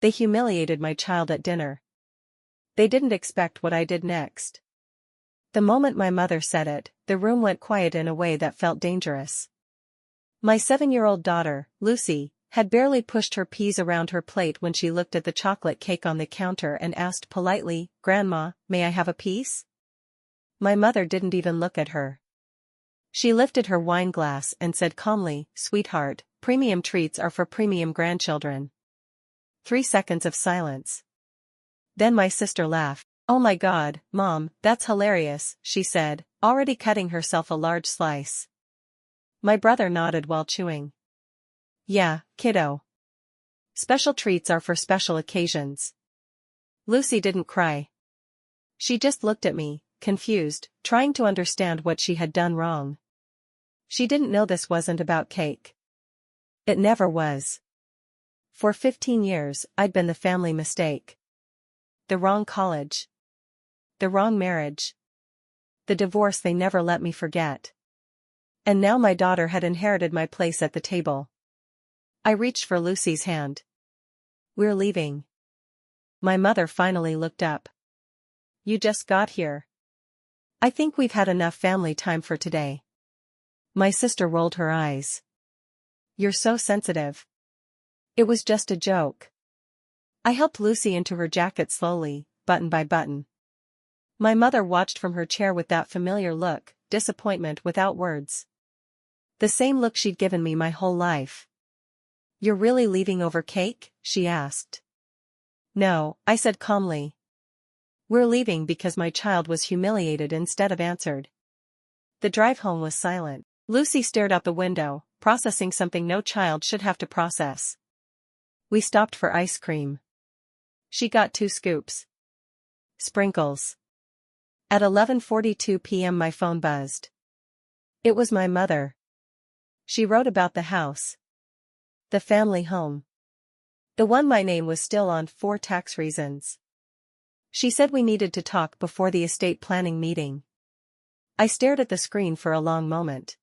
They humiliated my child at dinner. They didn't expect what I did next. The moment my mother said it, the room went quiet in a way that felt dangerous. My 7-year-old daughter, Lucy, had barely pushed her peas around her plate when she looked at the chocolate cake on the counter and asked politely, "Grandma, may I have a piece?" My mother didn't even look at her. She lifted her wine glass and said calmly, "Sweetheart, premium treats are for premium grandchildren." 3 seconds of silence. Then my sister laughed. "Oh my God, Mom, that's hilarious," she said, already cutting herself a large slice. My brother nodded while chewing. "Yeah, kiddo. Special treats are for special occasions." Lucy didn't cry. She just looked at me, confused, trying to understand what she had done wrong. She didn't know this wasn't about cake. It never was. For 15 years, I'd been the family mistake. The wrong college. The wrong marriage. The divorce they never let me forget. And now my daughter had inherited my place at the table. I reached for Lucy's hand. "We're leaving." My mother finally looked up. "You just got here. I think we've had enough family time for today." My sister rolled her eyes. "You're so sensitive." "It was just a joke." I helped Lucy into her jacket slowly, button by button. My mother watched from her chair with that familiar look, disappointment without words. The same look she'd given me my whole life. "You're really leaving over cake?" she asked. "No," I said calmly. "We're leaving because my child was humiliated instead of answered." The drive home was silent. Lucy stared out the window, processing something no child should have to process. We stopped for ice cream. She got 2 scoops. Sprinkles. At 11:42 p.m. my phone buzzed. It was my mother. She wrote about the house. The family home. The one my name was still on for tax reasons. She said we needed to talk before the estate planning meeting. I stared at the screen for a long moment.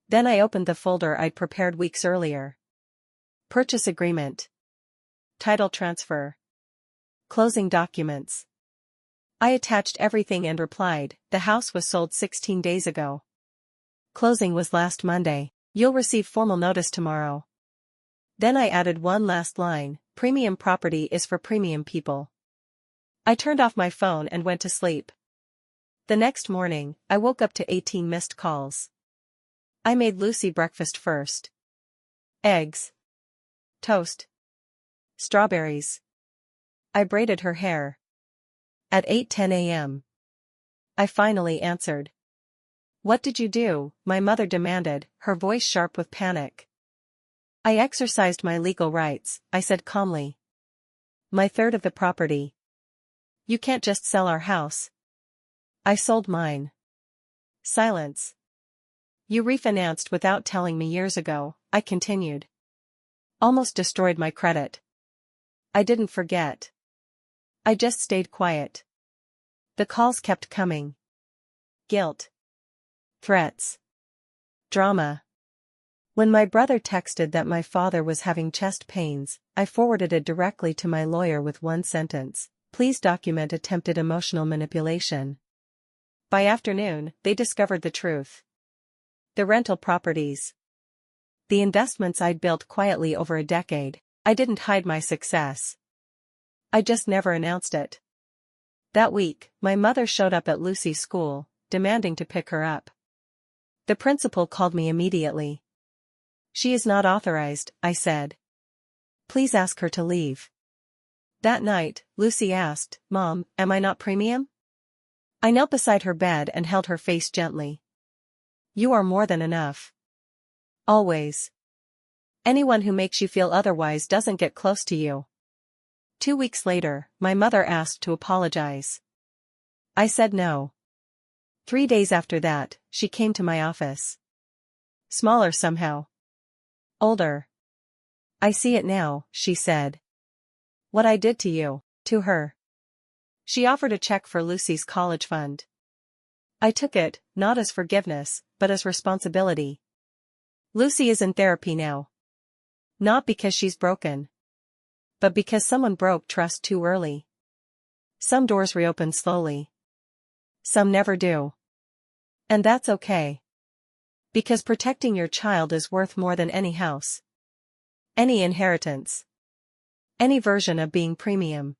Then I opened the folder I'd prepared weeks earlier. Purchase agreement. Title transfer. Closing documents. I attached everything and replied, "The house was sold 16 days ago. Closing was last Monday. You'll receive formal notice tomorrow." Then I added one last line, "Premium property is for premium people." I turned off my phone and went to sleep. The next morning, I woke up to 18 missed calls. I made Lucy breakfast first. Eggs. Toast. Strawberries. I braided her hair. At 8:10 a.m. I finally answered. "What did you do?" my mother demanded, her voice sharp with panic. "I exercised my legal rights," I said calmly. "My third of the property. You can't just sell our house." "I sold mine." Silence. "You refinanced without telling me years ago," I continued. "Almost destroyed my credit." "I didn't forget. I just stayed quiet." The calls kept coming. Guilt. Threats. Drama. When my brother texted that my father was having chest pains, I forwarded it directly to my lawyer with one sentence, "Please document attempted emotional manipulation." By afternoon, they discovered the truth. The rental properties. The investments I'd built quietly over a decade. I didn't hide my success. I just never announced it. That week, my mother showed up at Lucy's school, demanding to pick her up. The principal called me immediately. "She is not authorized," I said. "Please ask her to leave." That night, Lucy asked, "Mom, am I not premium?" I knelt beside her bed and held her face gently. "You are more than enough. Always. Anyone who makes you feel otherwise doesn't get close to you." 2 weeks later, my mother asked to apologize. I said no. 3 days after that, she came to my office. Smaller somehow. Older. "I see it now," she said. "What I did to you." To her. She offered a check for Lucy's college fund. I took it, not as forgiveness, but as responsibility. Lucy is in therapy now. Not because she's broken. but because someone broke trust too early. Some doors reopen slowly. Some never do. And that's okay. Because protecting your child is worth more than any house, any inheritance, any version of being premium.